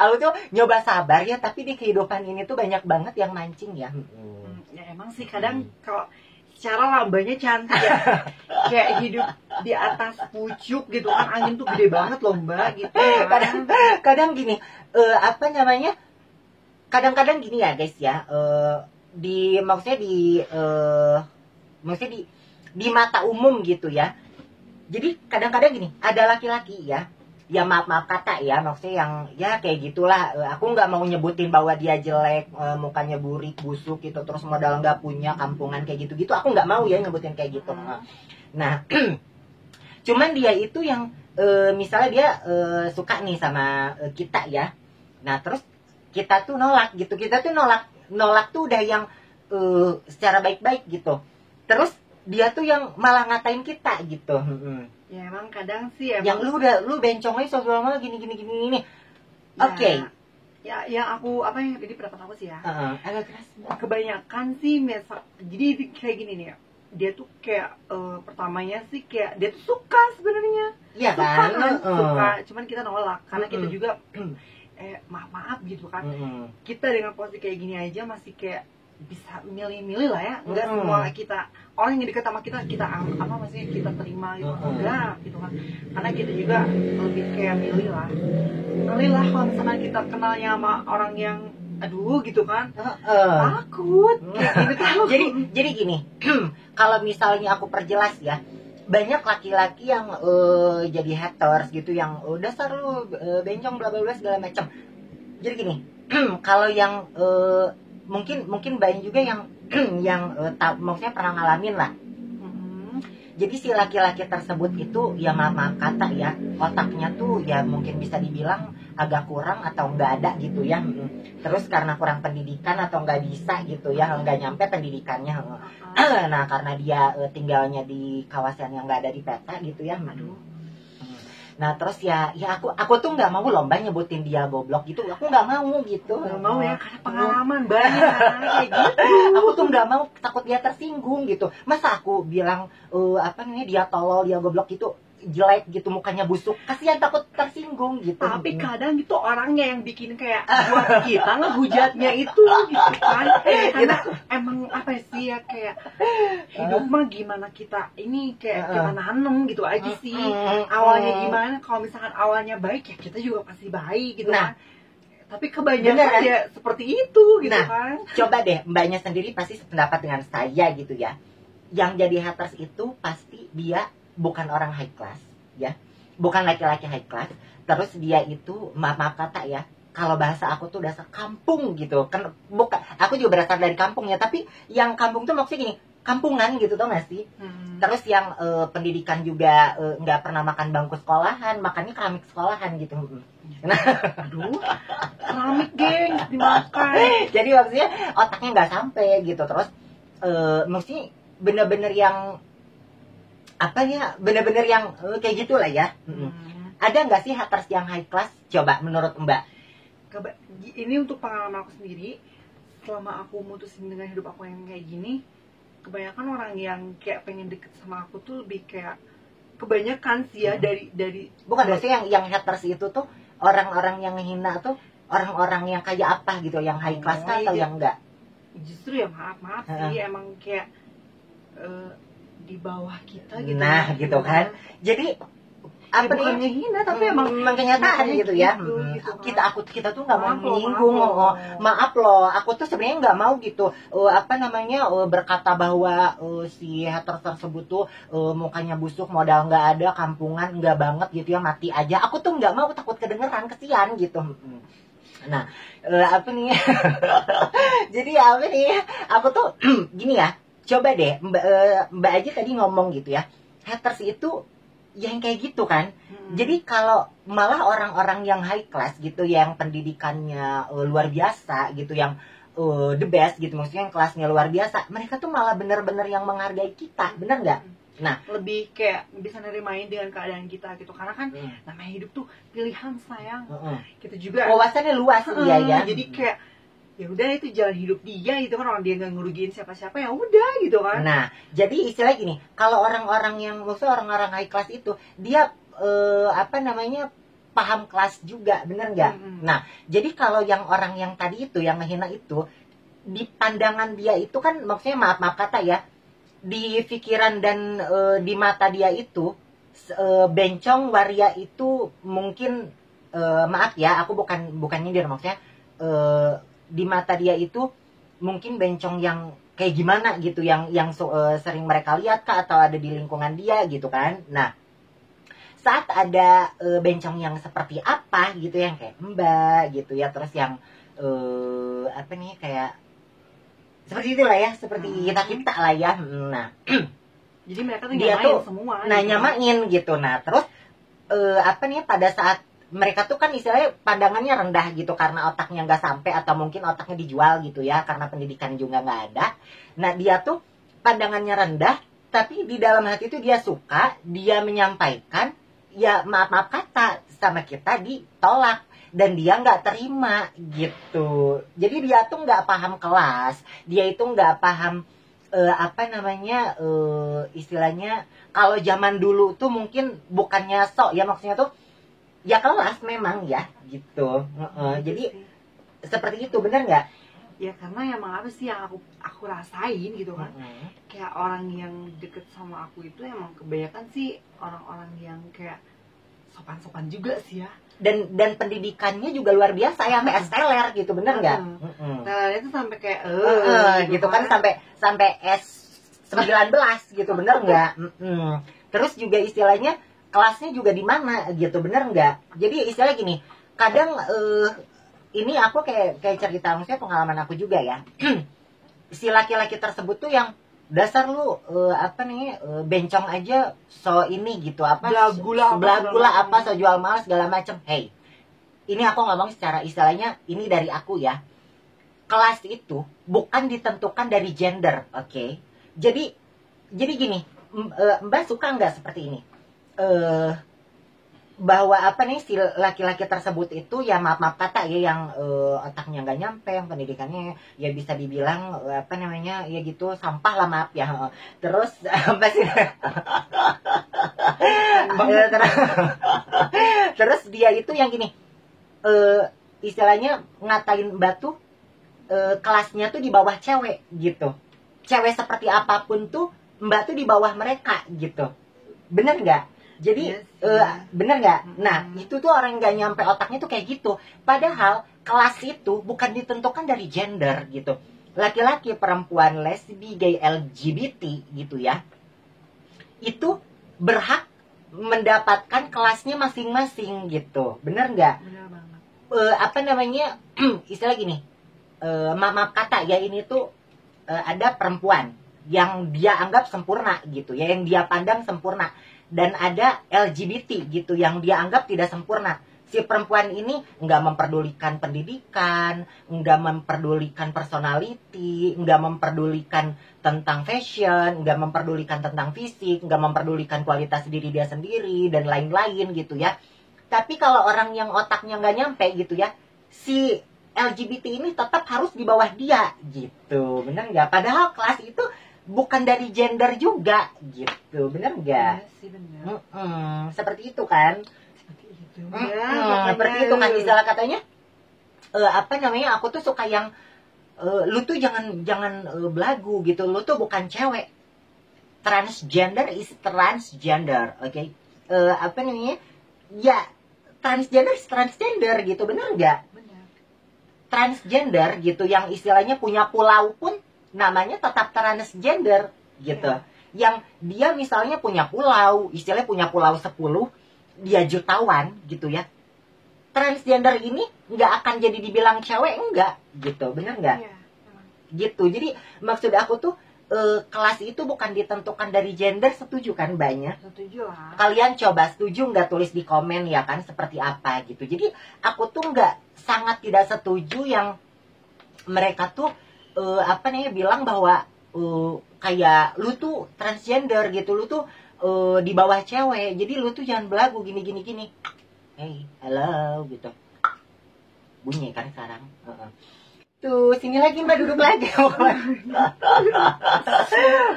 aku tuh nyoba sabar ya, tapi di kehidupan ini tuh banyak banget yang mancing ya. Ya emang sih kadang kalau secara lambanya cantik ya, kayak hidup di atas pucuk gitu kan, angin tuh gede banget loh mbak gitu kan. Kadang gini, apa namanya, kadang-kadang gini ya guys ya, maksudnya di mata umum gitu ya. Jadi kadang-kadang gini, ada laki-laki ya maaf kata ya, maksudnya yang ya kayak gitulah. Aku nggak mau nyebutin bahwa dia jelek, mukanya burik, busuk gitu, terus modal nggak punya, kampungan kayak gitu-gitu. Aku nggak mau ya nyebutin kayak gitu. Nah, Cuman dia itu yang misalnya dia suka nih sama kita ya. Nah terus kita tuh nolak gitu. Kita tuh nolak tuh udah yang secara baik-baik gitu. Terus dia tuh yang malah ngatain kita gitu. Ya emang kadang sih emang Yang lu bencong aja sosial malah gini. ya, Oke. Ya yang aku apa yang jadi pendapat aku sih ya. Agak keras. Kebanyakan sih jadi kayak gini nih ya. Dia tuh kayak pertamanya sih kayak dia tuh suka sebenarnya. Iya Suka kan? suka, cuman kita nolak karena kita juga maaf gitu kan. Kita dengan posisi kayak gini aja masih kayak bisa milih-milih lah ya. Enggak semua kita orang yang deket sama kita apa maksudnya kita terima gitu. Enggak gitu kan. Karena kita juga lebih kayak milih lah kalau misalnya kita kenalnya sama orang yang aduh gitu kan takut jadi gini kalau misalnya aku perjelas ya, banyak laki-laki yang jadi haters gitu, yang dasar lu bencong bla bla bla segala macam. Jadi gini kalau yang mungkin banyak juga yang maksudnya pernah ngalamin lah. Jadi si laki-laki tersebut itu ya maaf kata ya, otaknya tuh ya mungkin bisa dibilang agak kurang atau nggak ada gitu ya. Terus karena kurang pendidikan atau nggak bisa gitu ya, nggak nyampe pendidikannya. Nah karena dia tinggalnya di kawasan yang nggak ada di peta gitu ya. Nah terus ya aku tuh nggak mau lomba nyebutin dia goblok gitu, aku nggak mau gitu. Nggak mau ya karena pengalaman banyak kayak gitu. Aku tuh nggak mau, takut dia tersinggung gitu. Masa aku bilang dia tolol, dia goblok gitu, jelek gitu, mukanya busuk, kasihan takut tersinggung gitu. Tapi kadang itu orangnya yang bikin kayak buat kita ngehujatnya itu gitu kan. Karena emang apa sih ya kayak hidup mah gimana kita ini kayak kita nanem gitu aja sih. Awalnya gimana, kalau misalkan awalnya baik ya kita juga pasti baik gitu kan. Tapi kebanyakan ya seperti itu gitu kan. Coba deh mbaknya sendiri pasti sependapat dengan saya gitu ya. Yang jadi haters itu pasti dia bukan orang high class ya, bukan laki-laki high class. Terus dia itu maaf kata ya, kalau bahasa aku tuh dasar kampung gitu kan. Bukan, aku juga berasal dari kampung ya, tapi yang kampung tuh maksudnya gini, kampungan gitu tau gak sih. Terus yang pendidikan juga nggak pernah makan bangku sekolahan, makannya keramik sekolahan gitu. Nah, aduh, keramik geng dimakan. Jadi maksudnya otaknya nggak sampai gitu. Terus maksudnya bener-bener yang bener-bener yang kayak gitulah ya. Ada nggak sih haters yang high class? Coba menurut Mbak. Ini untuk pengalaman aku sendiri, selama aku mutusin dengan hidup aku yang kayak gini, kebanyakan orang yang kayak pengen deket sama aku tuh lebih kayak kebanyakan sih ya dari bukan maksudnya yang haters itu tuh orang-orang yang menghina tuh orang-orang yang kayak apa gitu, yang high class kan atau yang enggak? Justru ya maaf sih emang kayak di bawah kita gitu. Nah ya, gitu kan. Jadi apa bukannya hina tapi emang kenyataan gitu ya. Kita tuh nggak mau menyinggung. Maaf loh, aku tuh sebenarnya nggak mau gitu berkata bahwa si hater tersebut tuh mukanya busuk, modal nggak ada, kampungan, nggak banget gitu ya, mati aja. Aku tuh nggak mau, takut kedengeran, kesian gitu. Nah jadi aku tuh gini ya, coba deh Mbak aja tadi ngomong gitu ya, haters itu yang kayak gitu kan. Jadi kalau malah orang-orang yang high class gitu, yang pendidikannya luar biasa gitu, yang the best gitu, maksudnya yang kelasnya luar biasa, mereka tuh malah bener-bener yang menghargai kita, bener nggak? Nah, lebih kayak bisa nerimain dengan keadaan kita gitu, karena kan namanya hidup tuh pilihan sayang. Kita juga wawasannya luas dia ya. Jadi kayak ya udah itu jalan hidup dia gitu kan, orang dia nggak ngerugiin siapa-siapa, ya udah gitu kan. Nah jadi istilah gini, kalau orang-orang yang maksudnya orang-orang high class itu dia paham kelas juga, bener nggak? Nah jadi kalau yang orang yang tadi itu yang ngehina itu, di pandangan dia itu kan maksudnya maaf kata ya, di pikiran dan di mata dia itu bencong waria itu mungkin maaf ya, aku bukan nyindir, maksudnya di mata dia itu mungkin bencong yang kayak gimana gitu, yang sering mereka lihat kah, atau ada di lingkungan dia gitu kan. Nah saat ada bencong yang seperti apa gitu, yang kayak Mbak gitu ya, terus yang kayak seperti itulah ya, seperti kita lah ya. Nah Jadi mereka tuh dia nyamain tuh semua. nah gitu. nyamain gitu. Nah terus apa nih pada saat mereka tuh kan istilahnya pandangannya rendah gitu karena otaknya nggak sampai atau mungkin otaknya dijual gitu ya karena pendidikan juga nggak ada. Nah dia tuh pandangannya rendah tapi di dalam hati itu dia suka, dia menyampaikan ya maaf kata sama kita ditolak dan dia nggak terima gitu. Jadi dia tuh nggak paham kelas, dia itu nggak paham apa namanya istilahnya kalau zaman dulu tuh mungkin bukannya sok ya maksudnya tuh ya kelas memang ya gitu. Jadi seperti itu bener nggak? Ya karena emang apa sih yang aku rasain gitu kan, kayak orang yang deket sama aku itu emang kebanyakan sih orang-orang yang kayak sopan-sopan juga sih ya. Dan pendidikannya juga luar biasa ya sampai S-teler gitu bener nggak? Telernya tuh sampai kayak gitu kan sampai S19 gitu bener nggak? Terus juga istilahnya kelasnya juga di mana gitu bener nggak? Jadi istilah gini kadang ini aku kayak cerita maksudnya pengalaman aku juga ya. Si laki-laki tersebut tuh yang dasar lu apa nih bencong aja so ini gitu apa belagula apa so jual mahal segala macem. Hey, ini aku ngomong secara istilahnya ini dari aku ya. Kelas itu bukan ditentukan dari gender, oke? Jadi gini, Mbak suka nggak seperti ini? Bahwa apa nih si laki-laki tersebut itu ya maaf kata ya yang otaknya nggak nyampe, yang pendidikannya ya bisa dibilang apa namanya ya gitu sampah lah maaf ya. Terus apa sih? Terus dia itu yang gini istilahnya ngatain batu kelasnya tuh di bawah cewek gitu. Cewek seperti apapun tuh Mbak tuh di bawah mereka gitu. Bener nggak? Jadi bener nggak? Nah itu tuh orang nggak nyampe otaknya tuh kayak gitu. Padahal kelas itu bukan ditentukan dari gender gitu. Laki-laki, perempuan, lesbi, gay, LGBT gitu ya. Itu berhak mendapatkan kelasnya masing-masing gitu. Bener nggak? Bener banget. Apa namanya? Istilah gini. Maaf kata ya ini tuh ada perempuan yang dia anggap sempurna gitu ya, yang dia pandang sempurna. Dan ada LGBT gitu yang dia anggap tidak sempurna. Si perempuan ini nggak memperdulikan pendidikan, nggak memperdulikan personality, nggak memperdulikan tentang fashion, nggak memperdulikan tentang fisik, nggak memperdulikan kualitas diri dia sendiri, dan lain-lain gitu ya. Tapi kalau orang yang otaknya nggak nyampe gitu ya, si LGBT ini tetap harus di bawah dia gitu. Bener nggak? Padahal kelas itu bukan dari gender juga gitu, bener nggak? Iya sih bener. Seperti itu kan? Seperti itu. Seperti itu kan istilah katanya. Apa namanya? Aku tuh suka yang lu tuh jangan belagu gitu. Lu tuh bukan cewek. Transgender is transgender, oke? Apa namanya? Ya transgender is transgender gitu, bener nggak? Bener. Transgender gitu yang istilahnya punya pulau pun namanya tetap transgender gitu. Yang dia misalnya punya pulau, istilahnya punya pulau 10, dia jutawan gitu ya. Transgender ini nggak akan jadi dibilang cewek enggak gitu, bener nggak? Iya, Gitu. Jadi maksud aku tuh kelas itu bukan ditentukan dari gender, setuju kan banyak? setuju lah. Kalian coba setuju nggak tulis di komen ya kan seperti apa gitu. Jadi aku tuh sangat tidak setuju yang mereka tuh apa nih bilang bahwa kayak lu tuh transgender gitu, lu tuh di bawah cewek, jadi lu tuh jangan belagu gini. Hey, hello gitu. Bunyi kan sekarang. Tuh, sini lagi Mbak, duduk lagi.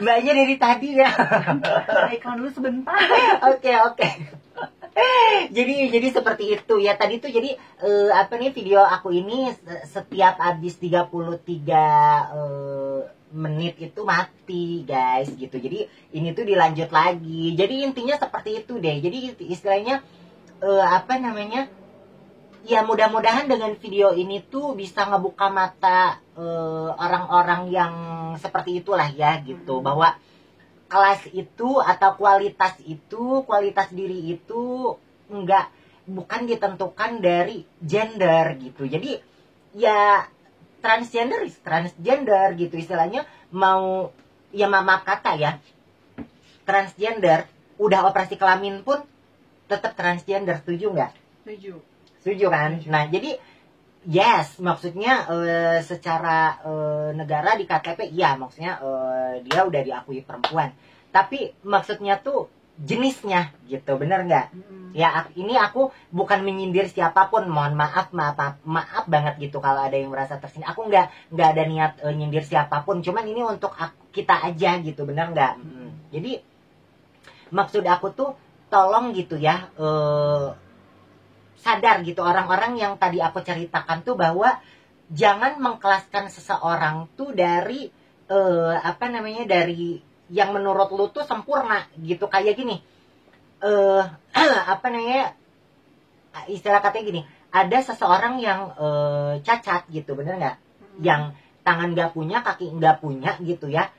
Mbaknya dari tadi ya. Iklan dulu sebentar. Oke. Jadi seperti itu ya tadi tuh. Jadi apa nih video aku ini setiap habis 33 menit itu mati guys gitu. Jadi ini tuh dilanjut lagi. Jadi intinya seperti itu deh. Jadi istilahnya apa namanya? Ya mudah-mudahan dengan video ini tuh bisa ngebuka mata orang-orang yang seperti itulah ya gitu. Bahwa kelas itu atau kualitas diri itu bukan ditentukan dari gender gitu. Jadi ya transgender is transgender gitu istilahnya. Mau ya maaf kata ya, transgender udah operasi kelamin pun tetap transgender, setuju nggak? Setuju kan? Nah jadi yes, maksudnya secara negara di KTP iya, maksudnya dia udah diakui perempuan. Tapi maksudnya tuh jenisnya gitu, bener nggak? Ya ini aku bukan menyindir siapapun, mohon maaf banget gitu kalau ada yang merasa tersindir. Aku nggak ada niat nyindir siapapun, cuman ini untuk kita aja gitu, bener nggak? Jadi maksud aku tuh tolong gitu ya, sadar gitu orang-orang yang tadi aku ceritakan tuh bahwa jangan mengkelaskan seseorang tuh dari dari yang menurut lu tuh sempurna gitu. Kayak gini, istilah katanya gini, ada seseorang yang cacat gitu, bener nggak? Yang tangan nggak punya, kaki nggak punya gitu ya,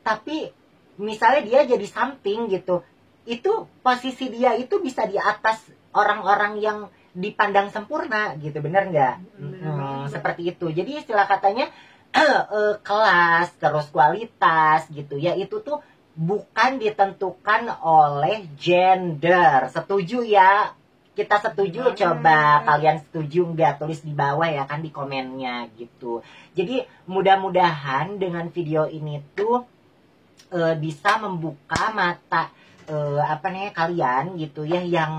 tapi misalnya dia jadi something gitu, itu posisi dia itu bisa di atas orang-orang yang dipandang sempurna gitu, bener nggak? Seperti itu. Jadi istilah katanya kelas terus kualitas gitu ya, itu tuh bukan ditentukan oleh gender. Setuju ya? Kita setuju, coba kalian setuju nggak? Tulis di bawah ya kan, di komennya gitu. Jadi mudah-mudahan dengan video ini tuh bisa membuka mata kalian gitu ya, yang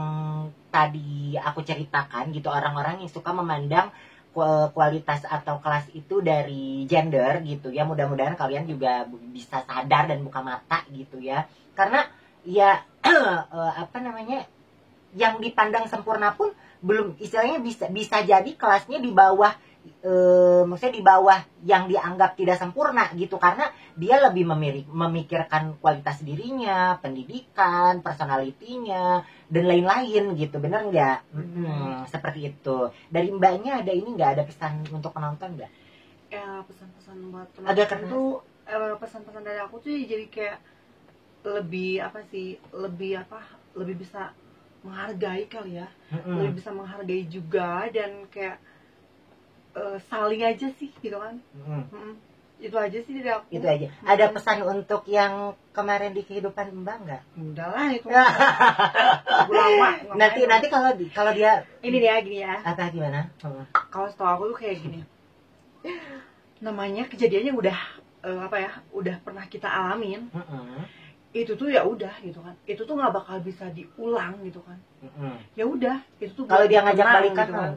tadi aku ceritakan gitu, orang-orang yang suka memandang kualitas atau kelas itu dari gender gitu ya. Mudah-mudahan kalian juga bisa sadar dan buka mata gitu ya, karena ya yang dipandang sempurna pun belum, istilahnya bisa jadi kelasnya di bawah, maksudnya di bawah yang dianggap tidak sempurna gitu, karena dia lebih memikirkan kualitas dirinya, pendidikan, personalitinya, dan lain-lain gitu, bener nggak? Seperti itu. Dari mbaknya ada ini nggak, ada pesan untuk penonton nggak? Ya pesan-pesan buat Agak penonton tuh, pesan-pesan dari aku tuh jadi kayak lebih bisa menghargai kali ya, lebih bisa menghargai juga, dan kayak saling aja sih gitu kan. Itu aja sih dari aku. Itu aja. Ada pesan untuk yang kemarin di kehidupan Mbak nggak? Udahlah itu. Lama. Nanti kalau dia ini dia gini ya. Apa gimana? Kalau setahu aku tuh kayak gini. Namanya kejadiannya udah udah pernah kita alamin. Itu tuh ya udah gitu kan. Itu tuh nggak bakal bisa diulang gitu kan. Ya udah, itu tuh kalau dia ngajak balikan gitu kan.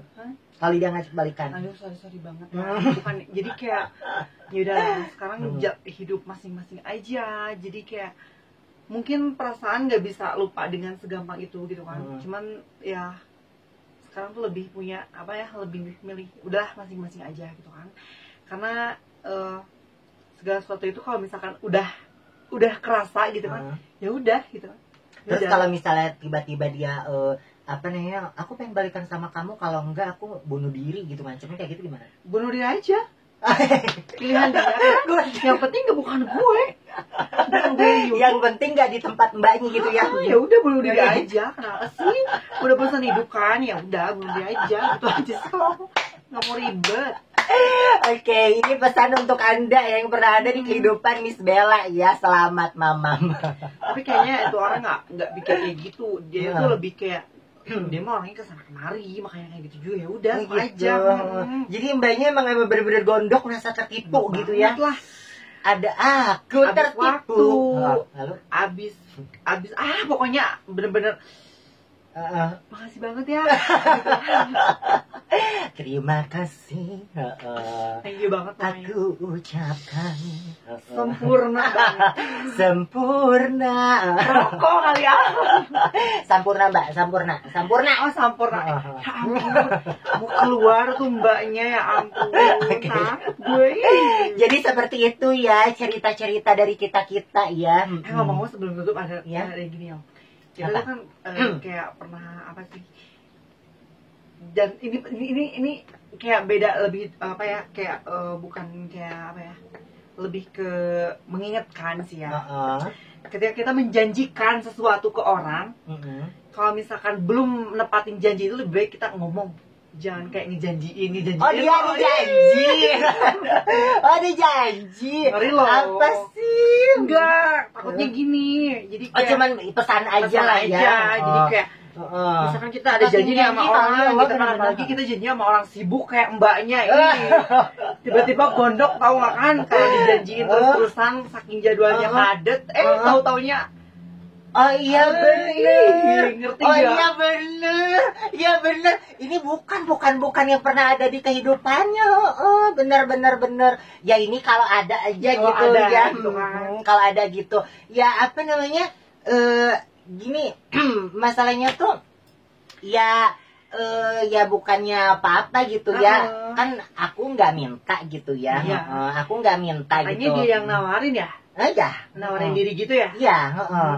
Kalau dia ngajak balikan. Aduh, sorry banget ya. Bukan, jadi kayak ya udah sekarang hidup masing-masing aja. Jadi kayak mungkin perasaan nggak bisa lupa dengan segampang itu gitu kan. Cuman ya sekarang tuh lebih punya lebih milih udah masing-masing aja gitu kan. Karena segala sesuatu itu kalau misalkan udah kerasa gitu kan, ya udah gitu kan. Terus kalau misalnya tiba-tiba dia aku pengen balikan sama kamu, kalau enggak aku bunuh diri gitu, macamnya kayak gitu gimana? Bunuh diri aja. Pilihan dia. Yang penting gak bukan gue. Yang penting gak di tempat mbaknya gitu ya. Ya udah bunuh diri aja. Kenapa sih? Udah bosan hidup kan, ya udah bunuh diri aja. Gitu aja sih, nggak mau ribet. Oke, ini pesan untuk Anda yang pernah ada di kehidupan Miss Bella ya. Selamat mamam. Tapi kayaknya itu orang nggak pikir kayak gitu. Dia tuh lebih kayak dia mah orangnya kesana kemari, makanya kayak gitu juga, ya udah gitu aja. Jadi mbaknya emang bener-bener gondok, merasa tertipu gitu ya. Lah. Ada aku tertipu. Lalu abis pokoknya bener-bener makasih banget ya. Terima kasih. Thank you banget. Aku ucapkan sempurna banget. Sempurna. Rokok kali ya. Sampurna mbak, sampurna. Oh sampurna. Ya ampun, mau keluar tuh mbaknya, ya ampun. Gue. Jadi seperti itu ya cerita-cerita dari kita ya. Ngomong sebelum tutup ada gini ya. Kita kan kayak pernah dan ini kayak beda, lebih kayak bukan kayak lebih ke mengingatkan sih ya. Ketika kita menjanjikan sesuatu ke orang, kalau misalkan belum nepatin janji itu, lebih baik kita ngomong. Jangan kayak ngejanjiin. Oh dia janji. Oh ada janji. Ngeri loh. Apa sih? Enggak, takutnya gini. Jadi Oh, kayak cuman pesan aja lah ya. Jadi kayak misalkan kita ada janji nih sama orang gitu kan, apalagi kita janjinya sama orang sibuk kayak mbaknya ini. Tiba-tiba gondok tahu nggak kan kalau dijanjiin terus-terusan saking jadwalnya padet, tahu-taunya Oh iya bener. ngerti Oh nggak? iya bener. Iya bener. Ini bukan yang pernah ada di kehidupannya. Oh bener. Ya ini kalau ada aja Kalau gitu ada, ya. gitu kan. Kalau ada gitu. Ya apa namanya? Gini masalahnya tuh ya ya bukannya apa-apa gitu ya. Kan aku nggak minta gitu ya. Iya. Aku nggak minta Katanya gitu. dia yang nawarin ya, Aja. nawarin diri gitu ya. Iya.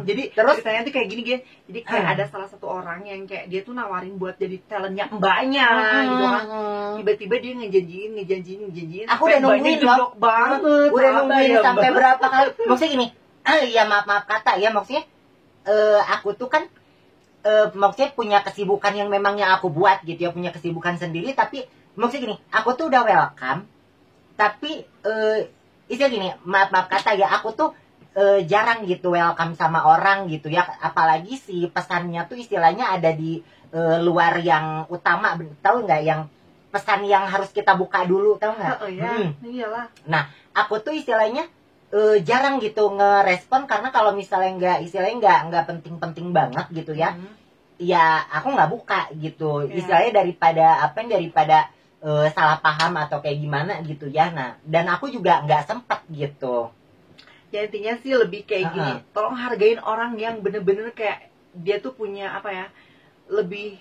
Jadi Terus ceritanya tuh kayak gini guys. Jadi kayak ada salah satu orang yang kayak dia tuh nawarin buat jadi talentnya mbaknya gitu kan. Tiba-tiba dia ngejanjiin. Aku udah sampai nungguin mbaknya jedok banget. Udah sabar nungguin ya, sampai Mbak. berapa kali. Maksudnya gini, ya maaf kata ya maksudnya aku tuh kan maksudnya punya kesibukan yang memangnya aku buat gitu ya, punya kesibukan sendiri, tapi maksudnya gini, aku tuh udah welcome, tapi istilah gini, maaf kata ya, aku tuh jarang gitu welcome sama orang gitu ya, apalagi si pesannya tuh istilahnya ada di luar yang utama, tahu nggak, yang pesan yang harus kita buka dulu, tahu nggak? Oh iya, iyalah. Nah, aku tuh istilahnya jarang gitu ngerespon, karena kalau misalnya nggak penting-penting banget gitu ya, ya aku nggak buka gitu, istilahnya daripada salah paham atau kayak gimana gitu ya. Nah, dan aku juga nggak sempet gitu. Ya intinya sih lebih kayak gini, tolong hargain orang yang bener-bener kayak dia tuh punya apa ya, lebih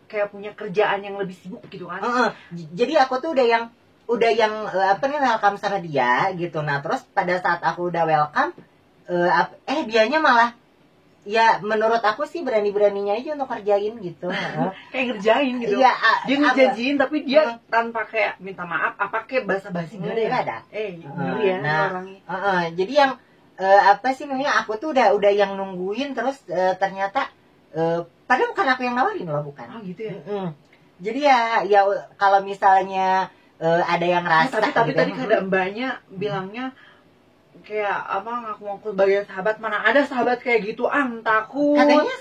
kayak punya kerjaan yang lebih sibuk gitu kan. Jadi aku tuh udah yang welcome sama dia gitu. Nah terus pada saat aku udah welcome, dianya malah ya menurut aku sih beraninya aja untuk kerjain gitu. Kayak ngerjain gitu. Iya, dia ngejanjiin tapi dia tanpa kayak minta maaf, apa kayak basa-basi nggak ada. Ngeri ya orangnya. Jadi yang apa sih namanya, aku tuh udah yang nungguin, terus ternyata padahal bukan aku yang nawarin loh, bukan. Oh gitu ya. Jadi ya kalau misalnya ada yang rasa tapi gitu, tadi ada mbaknya bilangnya kayak apa, ngaku-ngaku sebagai sahabat, mana ada sahabat kayak gitu, takut katanya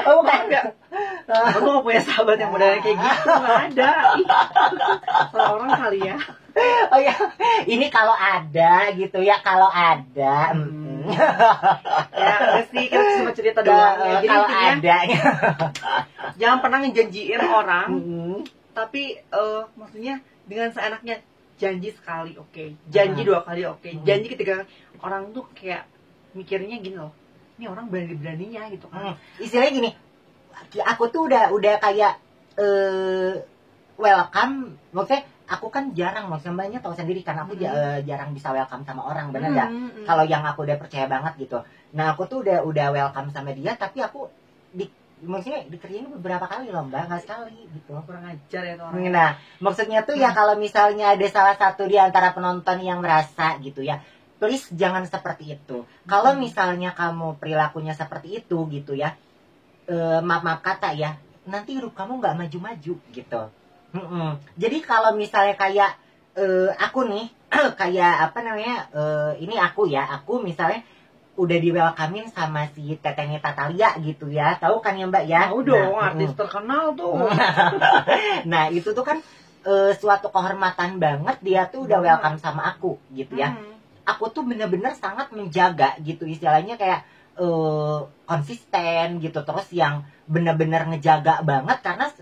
oh bukan enggak, aku gak punya sahabat yang modelnya kayak gitu, nggak ada. Salah orang kali ya. Oh ya, ini kalau ada gitu ya, kalau ada. Ya udah sih, kita cuma cerita doang ya. Jadi Kalau intinya ada jangan pernah ngejanjiin orang, tapi maksudnya dengan seenaknya. Janji sekali oke, janji 2 kali oke, janji ketiga orang tuh kayak mikirnya gini loh, ini orang beraninya gitu kan. Istilahnya gini, aku tuh udah kayak welcome, maksudnya aku kan jarang, maksudnya mbaknya tahu sendiri kan, aku jarang bisa welcome sama orang, bener nggak? Kalau yang aku udah percaya banget gitu, nah aku tuh udah welcome sama dia, tapi aku maksudnya dikerjain beberapa kali loh mbak, nggak sekali gitu. Kurang ajar ya tuh orang. Nah maksudnya tuh ya kalau misalnya ada salah satu di antara penonton yang merasa gitu ya, please jangan seperti itu. Kalau misalnya kamu perilakunya seperti itu gitu ya, maaf kata ya, nanti hidup kamu nggak maju-maju gitu. Jadi kalau misalnya kayak aku nih kayak apa namanya, ini aku misalnya udah di welcome-in sama si Tetenya Tatalia gitu ya, tahu kan ya mbak ya? Tahu dong, artis terkenal tuh. Nah itu tuh kan suatu kehormatan banget, dia tuh udah welcome sama aku gitu ya. Aku tuh bener-bener sangat menjaga gitu, istilahnya kayak konsisten gitu, terus yang bener-bener ngejaga banget, karena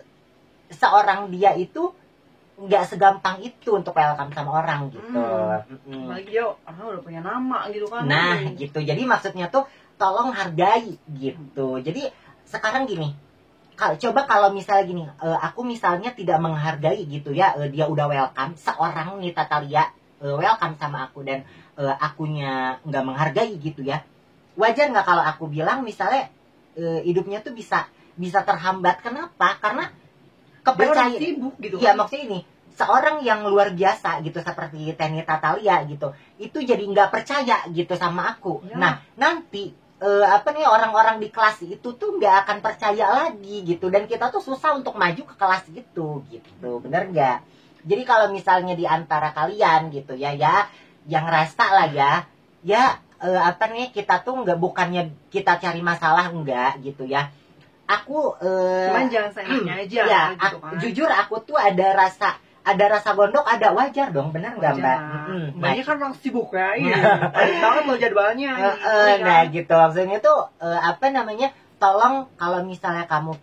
seorang dia itu nggak segampang itu untuk welcome sama orang gitu. Apalagi dia orang udah punya nama gitu kan. Nah gitu, jadi maksudnya tuh tolong hargai gitu. Jadi sekarang gini, coba kalau misalnya gini, aku misalnya tidak menghargai gitu ya, dia udah welcome, seorang nih Tatalia welcome sama aku, dan akunya nggak menghargai gitu ya, wajar nggak kalau aku bilang misalnya hidupnya tuh bisa terhambat. Kenapa? Karena kepercayaan sibuk gitu ya kan? Maksudnya ini, seorang yang luar biasa gitu seperti Tenny Tatalia gitu, itu jadi nggak percaya gitu sama aku ya. Nah nanti orang-orang di kelas itu tuh nggak akan percaya lagi gitu, dan kita tuh susah untuk maju ke kelas gitu, bener nggak? Jadi kalau misalnya di antara kalian gitu ya yang ngerasa lah apa nih, kita tuh bukannya kita cari masalah, enggak gitu ya. Aku cuman jangan seenaknya aja ya, gitu kan. jujur aku tuh ada rasa gondok, ada wajar dong, benar nggak Mbak? Mbaknya kan orang sibuk ya, padat banget loh jadwalnya. Nah gitu, maksudnya tuh apa namanya, tolong kalau misalnya kamu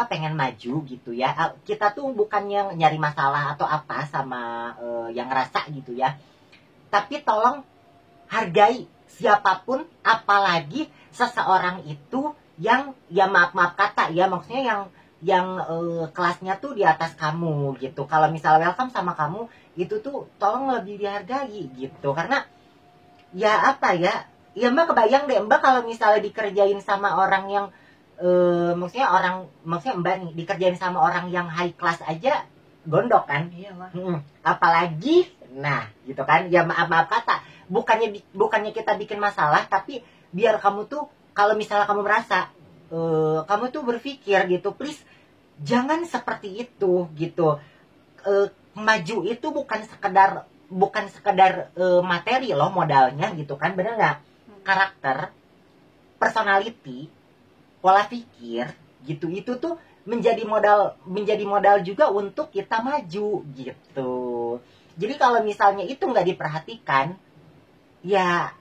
pengen maju gitu ya, kita tuh bukannya nyari masalah atau apa sama yang ngerasa gitu ya, tapi tolong hargai siapapun, apalagi seseorang itu yang ya maaf kata ya, maksudnya yang kelasnya tuh di atas kamu gitu. Kalau misalnya welcome sama kamu, itu tuh tolong lebih dihargai gitu. Karena ya apa ya Mbak kebayang deh Mbak kalau misalnya dikerjain sama orang yang maksudnya Mbak nih dikerjain sama orang yang high class aja gondok kan. Iyalah. Apalagi nah gitu kan, ya maaf kata, bukannya kita bikin masalah, tapi biar kamu tuh kalau misalnya kamu merasa kamu tuh berpikir gitu, please jangan seperti itu gitu. Maju itu bukan sekedar materi loh modalnya gitu kan, bener nggak? Karakter, personality, pola pikir gitu, itu tuh menjadi modal juga untuk kita maju gitu. Jadi kalau misalnya itu nggak diperhatikan, ya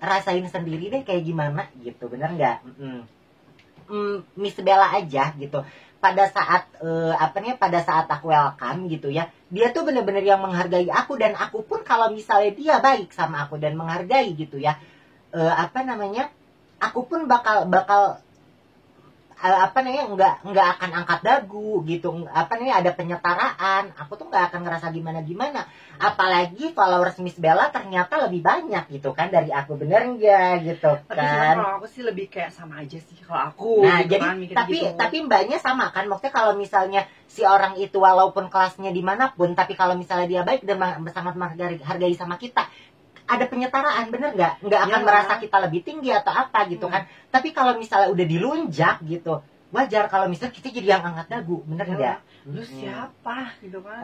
rasain sendiri deh kayak gimana gitu, bener nggak? Miss Bella aja gitu. Pada saat pada saat aku welcome gitu ya, dia tuh bener-bener yang menghargai aku, dan aku pun kalau misalnya dia baik sama aku dan menghargai gitu ya, aku pun bakal nggak akan angkat dagu gitu. Ada penyetaraan, aku tuh nggak akan ngerasa gimana, apalagi followers Miss Bella ternyata lebih banyak gitu kan dari aku, bener nggak gitu tapi kan. kalau aku sih lebih kayak sama aja sih kalau aku. Nah gitu jadi kan, tapi mbaknya sama kan, maksudnya kalau misalnya si orang itu walaupun kelasnya dimanapun, tapi kalau misalnya dia baik dan sangat menghargai sama kita, ada penyetaraan, bener nggak akan merasa kita lebih tinggi atau apa gitu kan. Tapi kalau misalnya udah dilunjak gitu, wajar kalau misalnya kita jadi yang angkat dagu, bener nggak? Lu siapa gitu kan?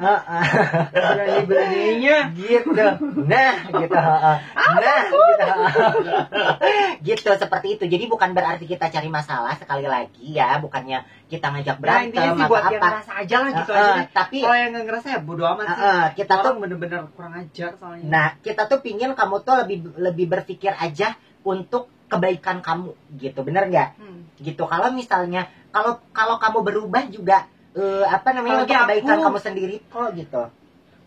Berani-beraninya gitu. Nah gitu. Gitu, seperti itu. Jadi bukan berarti kita cari masalah, sekali lagi ya, bukannya kita ngajak berantem atau buat yang ngerasa aja lah gitu aja. Tapi kalau yang nggak ngerasa ya bodo amat sih. Kita tuh bener-bener kurang ajar soalnya. Nah, kita tuh pingin kamu tuh lebih berpikir aja untuk kebaikan kamu gitu, bener nggak? Gitu. Kalau misalnya kalau kamu berubah juga untuk kebaikan kamu sendiri kok gitu.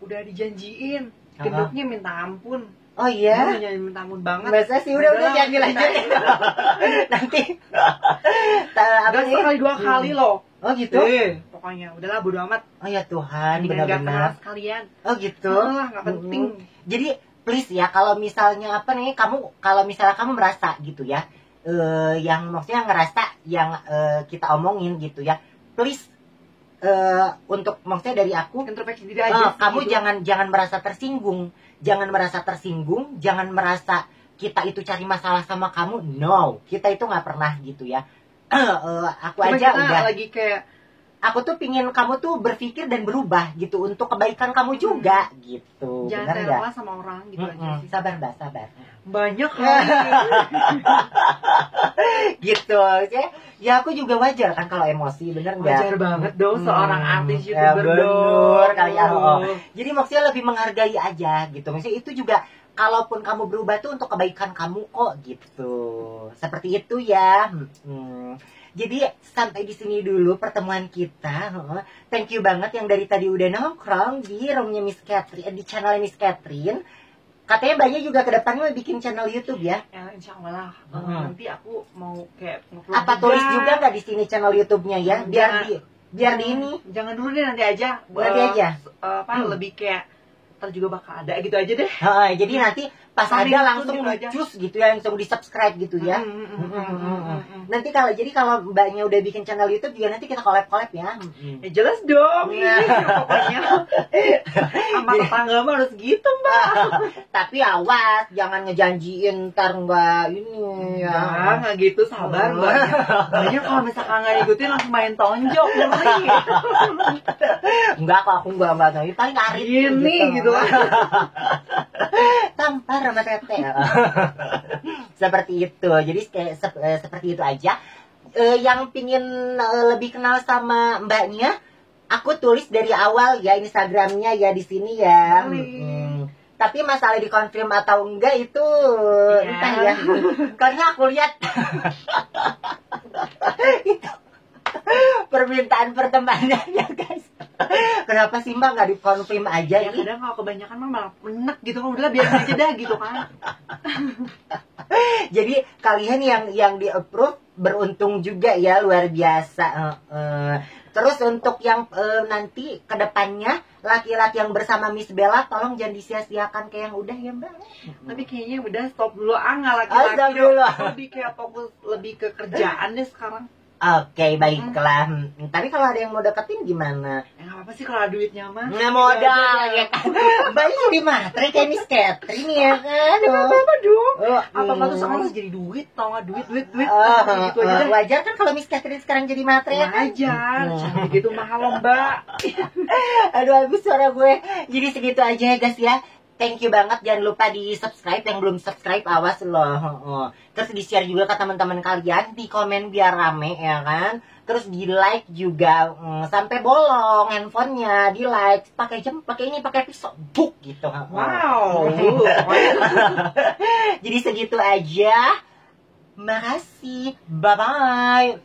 Udah dijanjiin gendoknya minta ampun. Oh iya? Udah minta ampun banget. Masa sih udah jangan dilanjutin. Nanti sekali 2 kali loh. Oh gitu? Pokoknya udahlah bodo amat. Oh ya Tuhan, benar-benar sekalian. Oh gitu. Nggak penting. Jadi please ya, kalau misalnya kalau misalnya kamu merasa gitu ya, yang maksudnya ngerasa yang kita omongin gitu ya, please untuk maksudnya dari aku, introspeksi diri aja sih, kamu gitu. jangan merasa tersinggung, jangan merasa kita itu cari masalah sama kamu. No, kita itu nggak pernah gitu ya. Aku cuma aja kita udah lagi kayak, aku tuh pingin kamu tuh berpikir dan berubah gitu untuk kebaikan kamu juga gitu. Jangan rela sama orang gitu aja sih. Sabar Mbak, sabar. Banyak gitu ya, aku juga wajar kan kalau emosi, bener nggak? Wajar banget dong, seorang artis YouTuber dong kali ya. Jadi maksudnya lebih menghargai aja gitu. Maksudnya itu juga kalaupun kamu berubah tuh untuk kebaikan kamu kok gitu. Seperti itu ya. Jadi sampai di sini dulu pertemuan kita. Thank you banget yang dari tadi udah nongkrong di roomnya Miss Catherine, di channelnya Miss Catherine. Katanya banyak juga kedepannya mau bikin channel YouTube ya? Ya insya Allah lah. Nanti aku mau kayak apa tulis juga nggak di sini channel YouTube-nya ya? Biar di ini. Jangan dulu deh, nanti aja. Lebih kayak ntar juga bakal ada gitu aja deh. Jadi nanti pas ada langsung cus gitu ya, langsung di subscribe gitu ya. Nanti kalau mbaknya udah bikin channel YouTube juga nanti kita collab ya. Jelas dong. Pokoknya sama tetangga mah harus gitu Mbak. Tapi awas, jangan ngejanjiin ntar nggak ini ya. Nggak gitu, sabar Mbak. Banyak kalau misalkan nggak ikutin langsung main tonjok, ngeri. Enggak kok, aku nggak tahu. Paling arit Ini gitu kan. Tampar sama tete. Seperti itu. Jadi kayak seperti itu aja. Yang pingin lebih kenal sama mbaknya, aku tulis dari awal ya Instagramnya ya di sini ya. Tapi masalah dikonfirm atau enggak itu entah ya. Karena aku lihat itu permintaan pertemanannya guys. Kenapa sih mbak nggak dikonfirm aja Ya nih? kadang kalau kebanyakan mah malah enak gitu kan, udah biar aja dah gitu kan. Jadi kalian yang di approve beruntung juga ya, luar biasa. Terus untuk yang nanti kedepannya laki-laki yang bersama Miss Bella tolong jangan disia-siakan kayak yang udah ya mbak. Tapi kayaknya udah stop dulu, nggak laki-laki. Astagfirullah. Lebih kayak fokus lebih ke kerjaan deh sekarang. Oke, baiklah. Tapi kalau ada yang mau deketin gimana? Ya nggak apa-apa sih kalau ada duitnya mah. Nggak modal ya kan. Mbak jadi matre kayak Miss Catherine ya kan. Apa dong? Apa Tuh sekarang harus jadi duit, tau nggak, duit. Gitu aja deh. Wajar kan kalau Miss Catherine sekarang jadi matre ya kan? Wajar, cantik gitu mahal loh Mbak. Aduh habis suara gue. Jadi segitu aja ya guys ya. Thank you banget, jangan lupa di subscribe, yang belum subscribe awas loh. Terus di share juga ke teman-teman kalian, di komen biar rame ya kan. Terus di like juga, sampai bolong handphonenya, di like, pakai pisau, buk gitu. Wow. Jadi segitu aja. Makasih, bye bye.